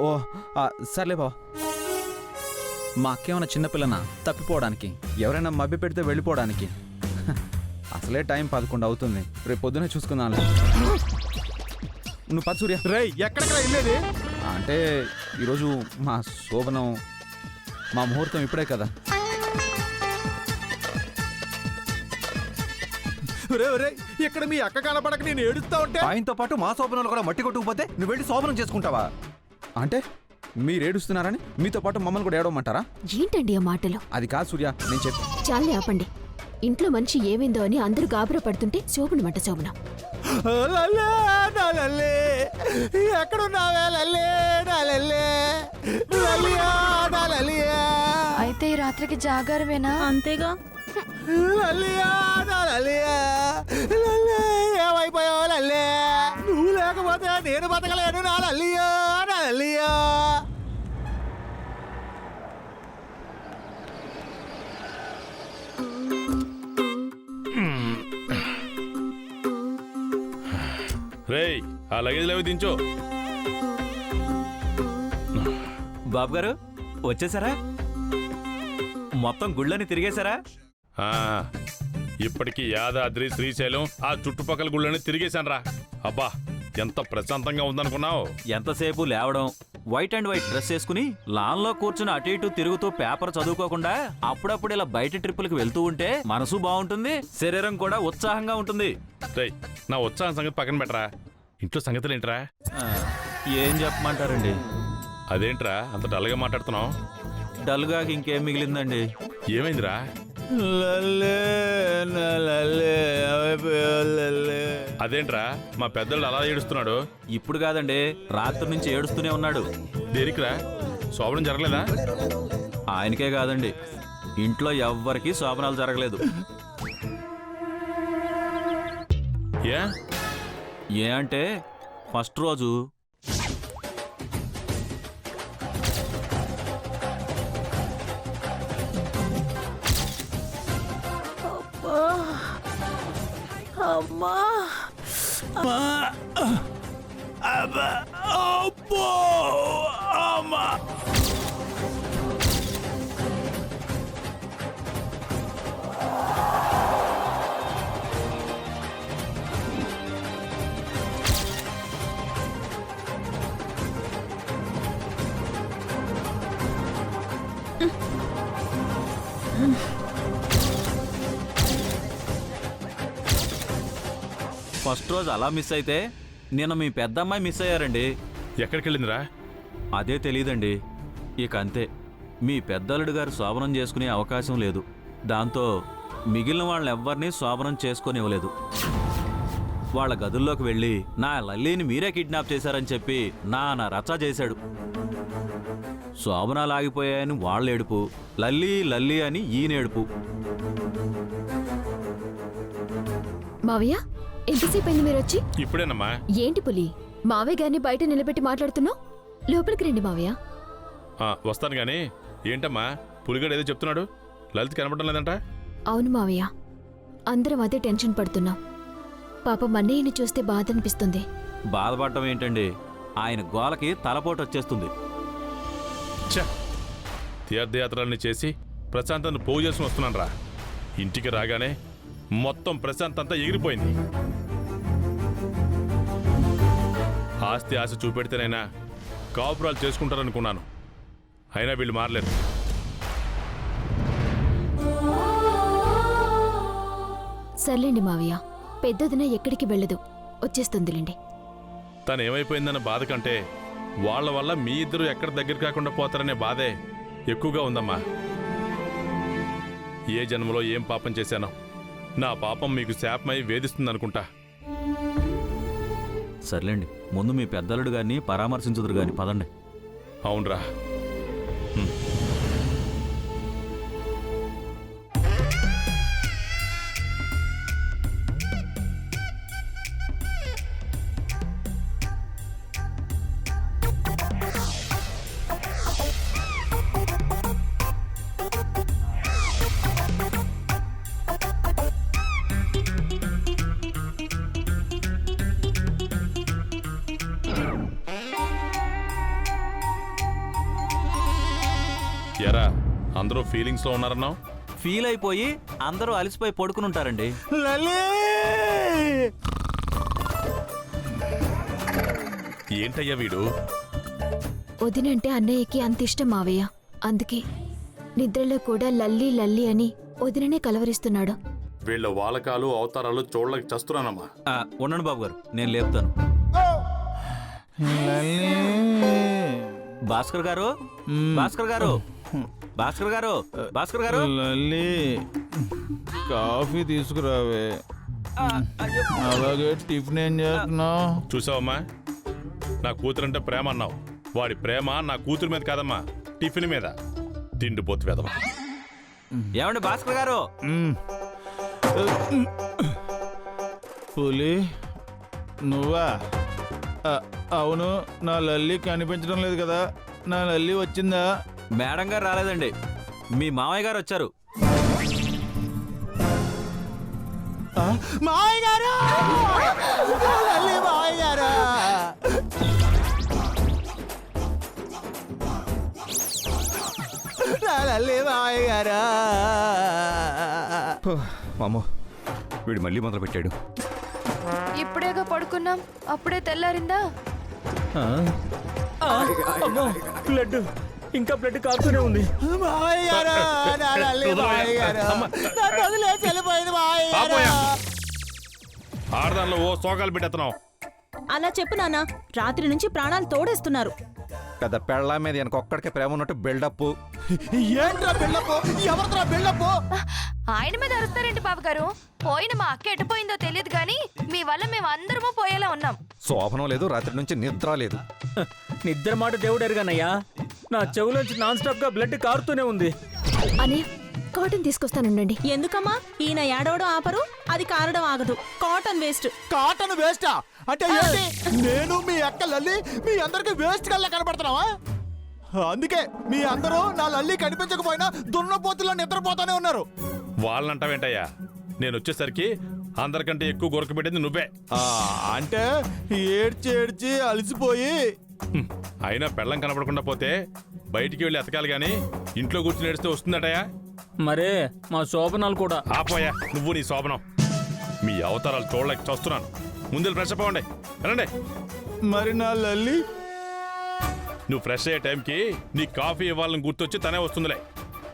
ఓ సర్లే బావ. మా అక్కేమన్నా చిన్నపిల్లనా తప్పిపోవడానికి, ఎవరైనా మభ్య పెడితే వెళ్ళిపోవడానికి? అసలే టైం 11 అవుతుంది, రేపు పొద్దునే చూసుకుందాం. నువ్వు పద సూర్య. రేయ్ ఎక్కడికి వెళ్ళేది? అంటే ఈరోజు మా శోభనం, మా ముహూర్తం ఇప్పుడే కదా. ఇక్కడ మీ అక్క కనపడక నేను ఏడుస్తా ఉంటే ఆయనతో పాటు మా శోభనాలు కూడా మట్టి కొట్టుకుపోతే నువ్వు వెళ్ళి శోభనం చేసుకుంటావా? అంటే మీరు ఏడుస్తున్నారని మీతో పాటు మమ్మల్ని కూడా ఏడవమంటారా? ఏంటండి ఆ మాటలు? అది కాదు సూర్య, నేను చెప్పి. చాలే ఆపండి. ఇంట్లో మనిషి ఏమైందో అని అందరూ గాబరా పడుతుంటే శోభనమంట శోభనం. అయితే ఈ రాత్రికి జాగారమేనా? అంతేగా. ఏమైపోయావు లల్లే? నువ్వు లేకపోతే నేను బతకలేను నా లల్లియా, నా లల్లియా. రేయ్ ఆ లగేజ్ లేవి దించో. బాబు గారు వచ్చేసారా? మొత్తం గుళ్ళని తిరిగేశారా? ఇప్పటికి యాదాద్రి, శ్రీశైలం ఆ చుట్టుపక్కల గుళ్ళని తిరిగేశానరా. అబ్బా ఎంత ప్రశాంతంగా ఉందనుకున్నావు. ఎంతసేపు లేవడం, వైట్ అండ్ వైట్ డ్రెస్ వేసుకుని లాన్ లో కూర్చుని అటు ఇటు తిరుగుతూ పేపర్ చదువుకోకుండా అప్పుడప్పుడు ఇలా బయట ట్రిప్పులకు వెళ్తూ ఉంటే మనసు బాగుంటుంది, శరీరం కూడా ఉత్సాహంగా ఉంటుంది. రేయ్ నా ఉత్సాహం సంగతి పక్కన పెట్టరా, ఇంట్లో సంగతులు ఏంట్రా? ఏం చెప్పమంటారండి? అదేంట్రా అంత డల్గా మాట్లాడుతున్నావు? డల్గా ఇంకేం మిగిలిందండి? ఏమైందిరా? అదేంట్రా మా పెద్దలు అలా ఏడుస్తున్నాడు? ఇప్పుడు కాదండి, రాత్రి నుంచి ఏడుస్తూనే ఉన్నాడు. దేనికిరా? శోభనం జరగలేదా? ఆయనకే కాదండి, ఇంట్లో ఎవ్వరికీ శోభనాలు జరగలేదు. ఏ అంటే ఫస్ట్ రోజు అమ్మా ఫస్ట్ రోజు అలా మిస్ అయితే నిన్న మీ పెద్దమ్మాయి మిస్ అయ్యారండి. ఎక్కడికి వెళ్ళిందిరా? అదే తెలీదండి. ఇక అంతే, మీ పెద్దలుడు గారు శోభనం చేసుకునే అవకాశం లేదు. దాంతో మిగిలిన వాళ్ళని ఎవ్వరినీ శోభనం చేసుకునివ్వలేదు. వాళ్ళ గదుల్లోకి వెళ్ళి నా లల్లీని మీరే కిడ్నాప్ చేశారని చెప్పి నాన్న రచ్చ చేశాడు. శోభనాలు ఆగిపోయాయని వాళ్ళ ఏడుపు, లల్లీ లల్లీ అని ఈయనేడుపు. మావయ్య, ఎంతసేపు అయింది మీరు వచ్చి? ఇప్పుడేనమ్మా. ఏంటి పులి, మావయ్య గారిని బయట నిలబెట్టి మాట్లాడుతున్నావు? లోపలికి రండి మావయ్య. వస్తాను గాని ఏంటమ్మా పులిగడు ఏదో చెప్తున్నాడు, లలిత కనపడడం లేదంట? అవును మావయ్య, అందరం అదే టెన్షన్ పడుతున్నాం. పాప మన్నయ్యని చూస్తే బాధ అనిపిస్తుంది. బాధపడటం ఏంటండి, ఆయన గోలకి తలపోటు వచ్చేస్తుంది. తీర్థయాత్రల్ని చేసి ప్రశాంతాన్ని పోగు చేసుకుని వస్తున్నాను రా. ఇంటికి రాగానే మొత్తం ప్రశాంత్ అంతా ఎగిరిపోయింది. ఆస్తి ఆశ చూపెడితేనైనా కాపురాలు చేసుకుంటారనుకున్నాను, అయినా వీళ్ళు మారలేరు. సర్లేండి మావయ్య, పెద్దదిన ఎక్కడికి వెళ్ళదు, వచ్చేస్తుందిలేండి. తను ఏమైపోయిందన్న బాధ కంటే వాళ్ళ వల్ల మీ ఇద్దరు ఎక్కడ దగ్గర కాకుండా పోతారనే బాధే ఎక్కువగా ఉందమ్మా. ఏ జన్మలో ఏం పాపం చేశానో నా పాపం మీకు శాపమై వేధిస్తుందనుకుంటా. సర్లేండి, ముందు మీ పెద్దలుడు గారిని పరామర్శించుదురు గాని పదండి. అవునరా. ఎరా అందరూ ఫీలింగ్స్ లో ఉన్నారన్నావు. ఫీల్ అయిపోయి అందరూ అలసిపోయి పడుకుని ఉంటారండి. లల్లి ఏంటయ్యా వీడు? వదినంటే అన్నయ్యకి అంత ఇష్టం మావయ్య. అందుకే నిద్రలో కూడా లల్లి లల్లి అని వదిననే కలవరిస్తున్నాడు. వీళ్ళ వాలకాలు అవతారాలు చూడలేక చస్తున్నానమ్మా. ఉండండి బాబు గారు, నేను లేపుతాను. లల్లి భాస్కర్ గారు, భాస్కర్ గారు, భాస్కర్ గారు, భాస్కర్ గారు. లల్లి కాఫీ తీసుకురావే. అలాగే టిఫిన్ ఏం చేస్తున్నావు? చూసావమ్మా, నా కూతురంటే ప్రేమ అన్నావు. వాడి ప్రేమ నా కూతురు మీద కాదమ్మా, టిఫిన్ మీద. తిండిపోతు వెదవా. ఏమండి భాస్కర్ గారు? పులి నువ్వా? అవును, నా లల్లి కనిపించడం లేదు కదా. నా లల్లి వచ్చిందా? మేడం గారు రాలేదండి, మీ మామయ్య గారు వచ్చారు. మావయ్య గారు! లల్లి మావయ్య గారు! నా లల్లి మావయ్య గారు! మామో వీడు మళ్ళీ మొదలు పెట్టాడు. ఇప్పుడేగా పడుకున్నాం, అప్పుడే తెల్లారిందా? బ్లడ్ ఇంకా బ్లడ్ కారుతూనే ఉంది. మావయ్య గారు! నా లల్లి మావయ్య గారు! నన్ను వదిలేసి వెళ్ళిపోయింది మావయ్య గారు! ఆపోయా. ఆడదానిలో ఓ సోకాలు పెట్టేస్తున్నావు. అలా చెప్పు నాన్న, రాత్రి నుంచి ప్రాణాలు తోడేస్తున్నారు. పెద్ద పెళ్ళ మీద వెనకొక్కడికే ప్రేమ ఉన్నట్టు బిల్డప్. ఏంట్రా బిల్డప్? ఎవరితో బిల్డప్? ఆయన మీద అరుస్తారేంటి బాబుగారు? పోయిన మా అక్క ఎటుపోయిందో తెలియదు కానీ మీ వల్ల మేము అందరము పోయేలా ఉన్నాం. శోభనం లేదు, రాత్రి నుంచి నిద్ర లేదు. నిద్ర మాట దేవుడు ఎరుగానయ్యా, నా చెవులోంచి నాన్ స్టాప్ గా బ్లడ్ కారుతూనే ఉంది. అనే కాటన్ తీసుకొస్తానుండండి. ఎందుకమ్మా ఈయన ఏడవడం ఆపరు, అది కారడం ఆగదు. Cotton waste. కాటన్ వేస్టా? అంటే ఏంటి? నేను మీ అక్క లల్లి మీ అందరికి వేస్ట్ కల్లా కనపడుతున్నావా? అందుకే మీ అందరూ నా లల్లి కనిపించకపోయినా దున్నపోతుల్లో నిద్రపోతానే ఉన్నారు. వాళ్ళంటావేంటయ్యా? నేను వచ్చేసరికి అందరికంటే ఎక్కువ గొరక పెట్టింది నువ్వే. అంటే ఏడ్చి ఏడ్చి అలసిపోయి. అయినా పెళ్ళం కనపడకుండా పోతే బయటికి వెళ్ళి ఎతకాలి గాని ఇంట్లో కూర్చుని ఏడిస్తే వస్తుందటయా? మరే మా శోభనాలు కూడా. ఆపోయా నువ్వు నీ శోభనం. మీ అవతారాలు చూడలేక చూస్తున్నాను. ముందు ఫ్రెష్ అప్ అవ్వండి, వెళ్ళండి. మరి నా లల్లి? నువ్వు ఫ్రెష్ అయ్యే టైంకి నీ కాఫీ ఇవ్వాలని గుర్తొచ్చి తనే వస్తుందిలే.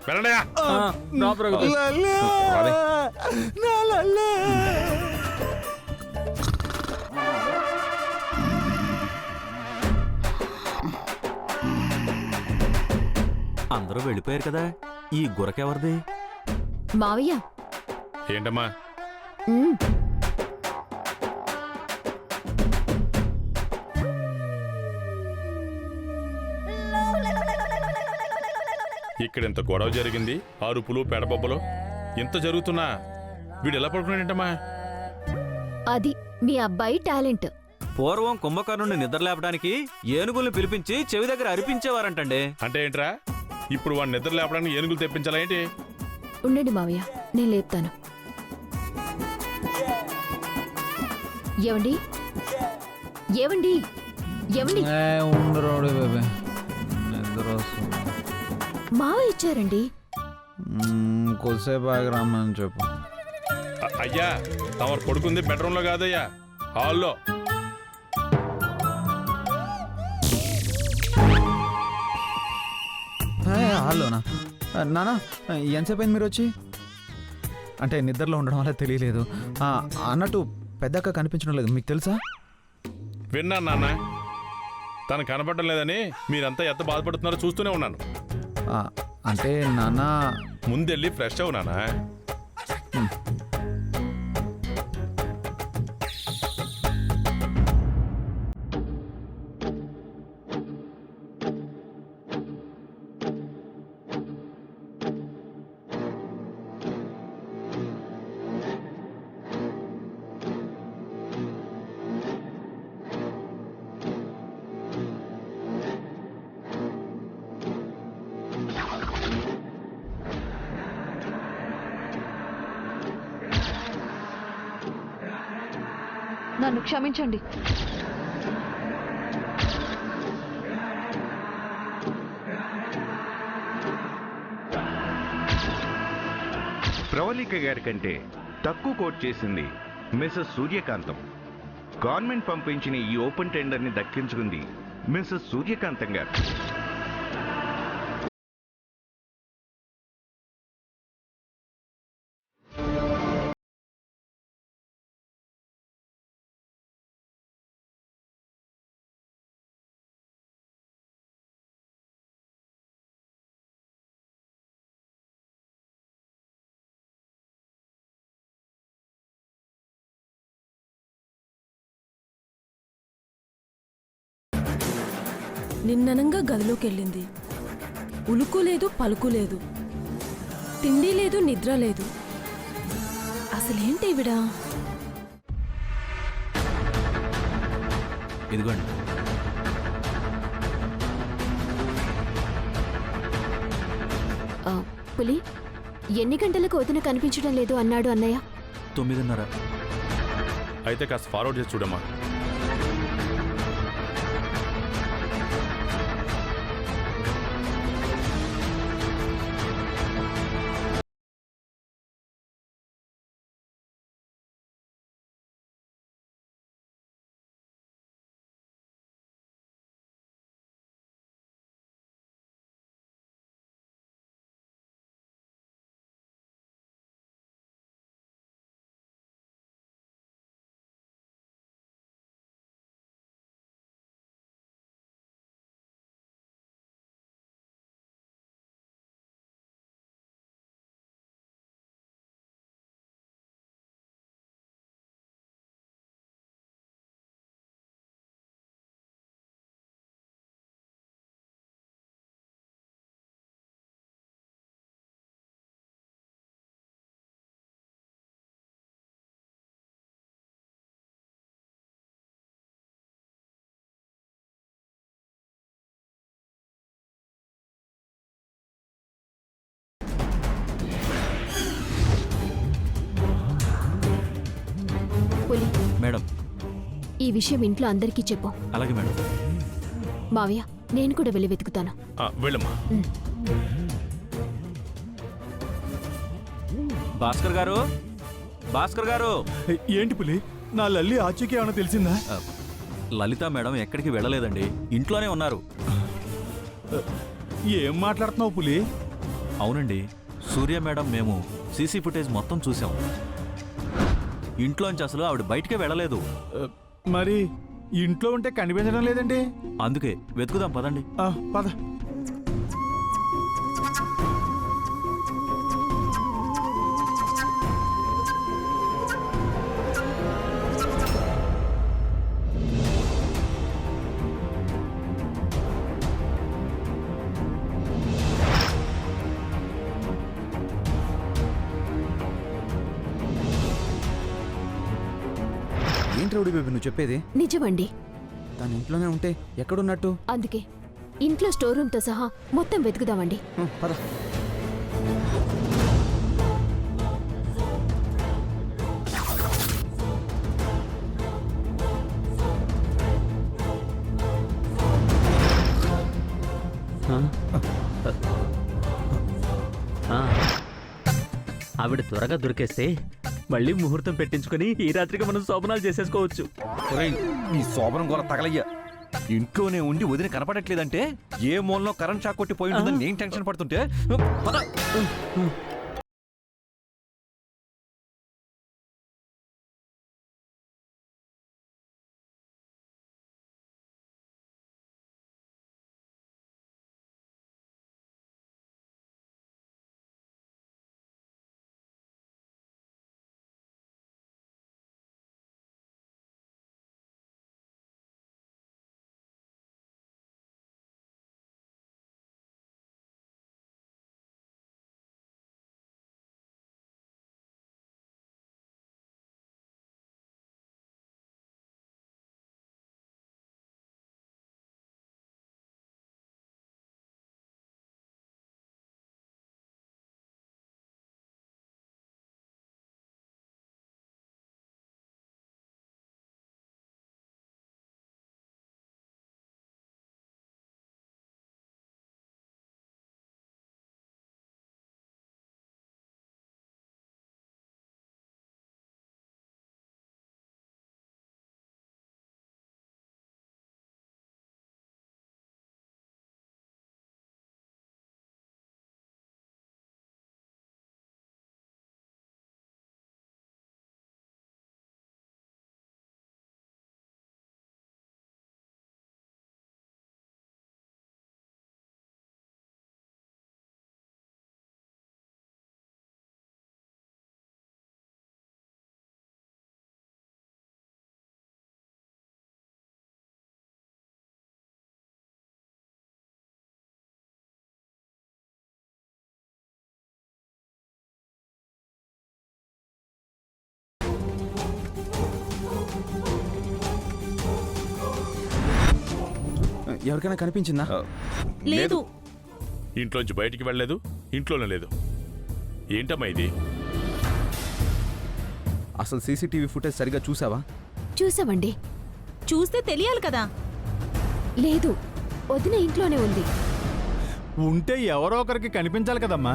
వెళ్ళండి. లల్లి! నా లల్లి! అందరూ వెళ్ళిపోయారు కదా, ఈ గురకెవరిది? మావయ్య ఏంటమ్మా? ఉమ్, ఇక్కడ ఇంత గొడవ జరిగింది, అరుపులు పెడబొబ్బలు ఇంత జరుగుతున్నా వీడు ఎలా పడుకున్నాడేంటమ్మా? అది మీ అబ్బాయి టాలెంట్. పూర్వం కుంభకర్ణుని నిద్ర లేపడానికి ఏనుగుల్ని పిలిపించి చెవి దగ్గర అరిపించేవారంటండి. అంటే ఏంట్రా? ఇప్పుడు వాడిని నిద్ర లేపడానికి ఏనుగులు తెప్పించాలా ఏంటి? ఉండండి మావయ్య, నేను లేపుతాను. ఏవండి ఏవండి ఏవండి? మావయ్య ఇచ్చారండి. కొద్దిసేపు ఆగి రమ్మని చెప్పు. అయ్యా తమరు పడుకుంది బెడ్రూమ్ లో కాదయ్యా, హాల్లో. హాల్లోనా? నానా ఎంతసేపు అయింది మీరు వచ్చి? అంటే నిద్రలో ఉండడం వల్ల తెలియలేదు. అన్నట్టు పెద్దక్క కనిపించడం లేదు, మీకు తెలుసా? విన్నాను నాన్న, తను కనపడడం లేదని మీరంతా ఎంత బాధపడుతున్నారో చూస్తూనే ఉన్నాను. అంటే నాన్న ముందెళ్ళి ఫ్రెష్ అవు నాన్న. నన్ను క్షమించండి. ప్రవళిక గారి కంటే తక్కువ కోట్ చేసింది మిసెస్ సూర్యకాంతం. గవర్నమెంట్ పంపించిన ఈ ఓపెన్ టెండర్ని దక్కించుకుంది మిసెస్ సూర్యకాంతం గారు. నిన్ననంగా గదిలోకెళ్ళింది. ఉలుకు లేదు, పలుకు లేదు, తిండి లేదు, నిద్ర లేదు. అసలేంటి ఈవిడా? ఇదిగోండి. పులి ఎన్ని గంటలకు వదిన కనిపించడం లేదు అన్నాడు అన్నయ్య? 9:30. అయితే కాస్త ఫార్వర్డ్ చేసి చూడమ్మా. పులి మేడం. ఈ విషయం ఇంట్లో అందరికీ చెప్పు. అలాగే మేడం. మావయ్య నేను కూడా వెళ్ళి వెతుకుతాను. వెళ్ళమ్మా. భాస్కర్ గారు, భాస్కర్ గారు. ఏంటి పులి, నా లల్లి ఆచూకీ ఏమైనా తెలిసిందా? లలిత మేడం ఎక్కడికి వెళ్ళలేదండి, ఇంట్లోనే ఉన్నారు. ఏం మాట్లాడుతున్నావు పులి? అవునండి, సూర్య మేడం మేము సీసీ ఫుటేజ్ మొత్తం చూసాం. ఇంట్లోంచి అసలు ఆవిడ బయటికే వెళ్ళలేదు. మరి ఇంట్లో ఉంటే కనిపించడం లేదండి. అందుకే వెతుకుదాం పదండి. పద. ఏంటి రౌడీ బేబీ నువ్వు చెప్పేది? నిజమండి. తను ఇంట్లోనే ఉంటే ఎక్కడున్నట్టు? అందుకే ఇంట్లో స్టోర్ రూమ్తో సహా మొత్తం వెతుకుదామండి. పద. ఆవిడ త్వరగా దొరికేస్తే మళ్ళీ ముహూర్తం పెట్టించుకుని ఈ రాత్రికి మనం శోభనాలు చేసేసుకోవచ్చు. ఈ శోభనం కూడా తగలయ్యా. ఇంట్లోనే ఉండి వదిన కనపడట్లేదంటే ఏ మూలలో కరెంట్ షాక్ కొట్టి పోయి ఉంటుందని నేను టెన్షన్ పడుతుంటే పద. ఎవరికైనా కనిపించిందా? లేదు. ఇంట్లోంచి బయటికి వెళ్ళలేదు, ఇంట్లోనే లేదు. ఏంటమ్మా ఇది? అసలు సీసీటీవీ ఫుటేజ్ సరిగా చూసావా? చూసామండి. చూస్తే తెలియాలి కదా. లేదు, వదిన ఇంట్లోనే ఉంది. ఉంటే ఎవరో ఒకరికి కనిపించాలి కదమ్మా.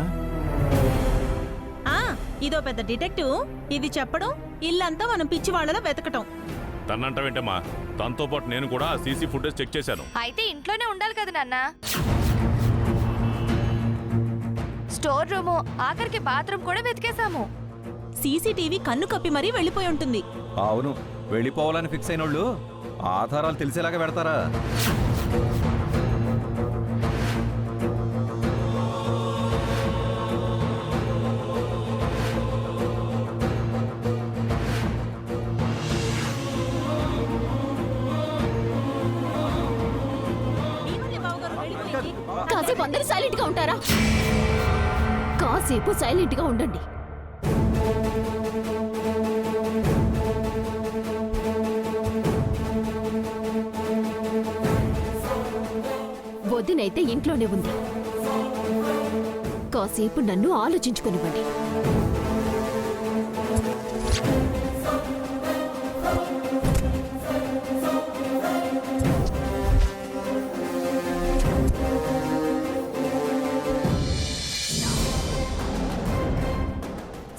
ఆ ఇదో పెద్ద డిటెక్టివ్. ఇది చెప్పడం, ఇల్లంతా మనం పిచ్చి వాళ్ళలో వెతకటం. తనంటావేంటమ్మా? తనతో పాటు నేను కూడా సీసీ ఫుటేజ్ చెక్ చేశాను. అయితే ఇంట్లోనే ఉండాలి కదా నాన్న. స్టోర్ రూము, ఆఖరికి బాత్రూమ్ కూడా వెతికేశాము. సీసీటీవీ కన్ను కప్పి మరీ వెళ్ళిపోయి ఉంటుంది. అవును, వెళ్ళిపోవాలని ఫిక్స్ అయినోళ్ళు ఆధారాలు తెలిసేలాగా పెడతారా? ఏమండి బావగారు, వెళ్ళిపోయింది. కాసేపు అందరూ సైలెంట్ గా ఉంటారా? కాసేపు సైలెంట్ గా ఉండండి. వదినైతే ఇంట్లోనే ఉంది. కాసేపు నన్ను ఆలోచించుకునివ్వండి.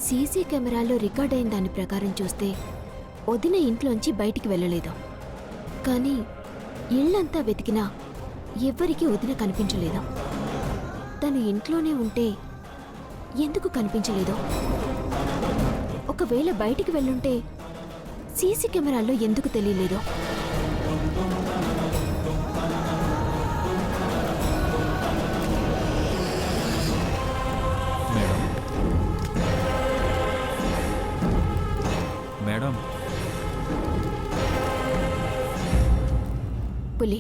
సీసీ కెమెరాలో రికార్డ్ అయిన దాని ప్రకారం చూస్తే వదిన ఇంట్లోంచి బయటికి వెళ్ళలేదు. కానీ ఇల్లంతా వెతికినా ఎవ్వరికీ వదిన కనిపించలేదు. తను ఇంట్లోనే ఉంటే ఎందుకు కనిపించలేదు? ఒకవేళ బయటికి వెళ్ళుంటే సీసీ కెమెరాల్లో ఎందుకు తెలియలేదు? మేడం, పులి,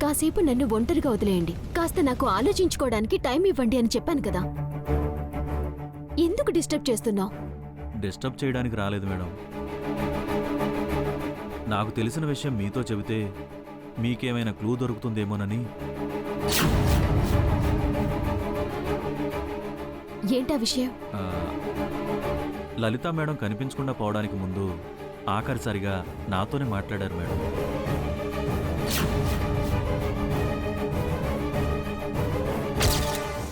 కాసేపు నన్ను ఒంటరిగా వదిలేయండి. కాస్త నాకు ఆలోచించుకోవడానికి టైం ఇవ్వండి అని చెప్పాను కదా. ఎందుకు డిస్టర్బ్ చేస్తున్నావు? డిస్టర్బ్ చేయడానికి రాలేదు మేడం. నాకు తెలిసిన విషయం మీతో చెబితే మీకేమైనా క్లూ దొరుకుతుందేమోనని. ఏంటా విషయం? ఆ, లలిత మేడం కనిపించకుండా పోవడానికి ముందు ఆఖరిసారిగా నాతోనే మాట్లాడారు మేడం.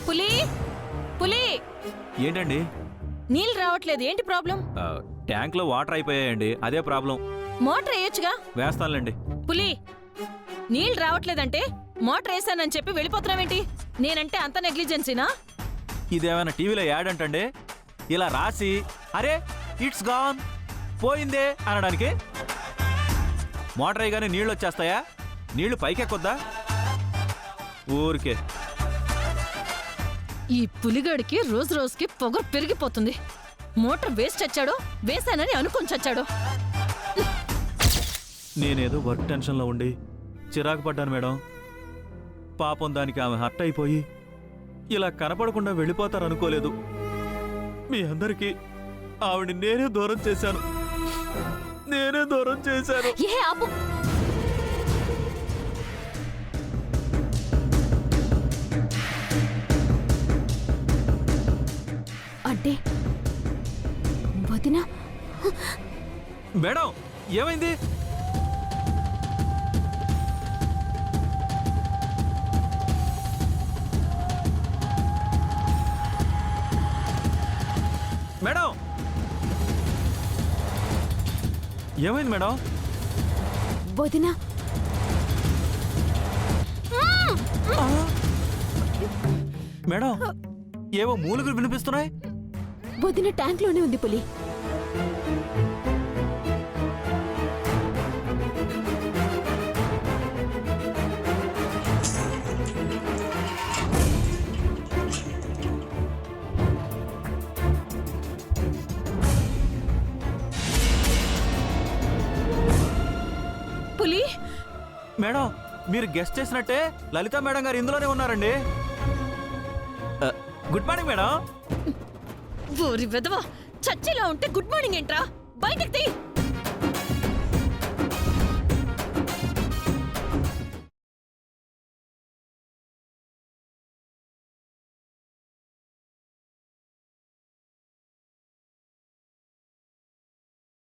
పులి, పులి, ఏంటండి? నీళ్ళు రావట్లేదు. ఏంటి ప్రాబ్లం? ట్యాంక్లో వాటర్ అయిపోయాయండి, అదే ప్రాబ్లం. మోటార్ వేయొచ్చుగా. వేస్తానులేండి. పులి, నీళ్ళు రావట్లేదంటే మోటార్ వేసానని చెప్పి వెళ్ళిపోతున్నావేంటి? నేనంటే అంత నెగ్లిజెన్సీనా? ఇదేమైనా టీవీలో యాడ్ అంటండి? ఇలా రాసి అరే ఇట్స్ గాన్ పోయిందే అనడానికి. మోటార్ అయ్యగానే నీళ్ళు వచ్చేస్తాయా? నీళ్లు పైకెక్కొద్దా? ఊరికే. ఈ పులిగాడికి రోజు రోజుకి పొగరు పెరిగిపోతుంది. మోటార్ వేస్ట్ చచ్చాడో, వేసానని అనుకొని చచ్చాడో. నేనేదో వర్క్ టెన్షన్లో ఉండి చిరాకు పడ్డాను మేడం. పాపం దానికి ఆమె హర్ట్ అయిపోయి ఇలా కనపడకుండా వెళ్ళిపోతారనుకోలేదు. మీ అందరికీ ఆవిడ నేనే దూరం చేశాను. ఏ ఆపు! అంటే వదినా? మేడం, ఏమైంది? మేడం, ఏమైంది మేడం? వదినా మేడం, ఏవో మూలుగులు వినిపిస్తున్నాయి. వదిన ట్యాంక్ లోనే ఉంది పులి. పులి, మేడం, మీరు గెస్ట్ చేసినట్టే లలిత మేడం గారు ఇందులోనే ఉన్నారండి. Good morning madam. ఊరి వెదవా, చచ్చిలా ఉంటే గుడ్ మార్నింగ్ ఏంట్రా? బయటకు తీ.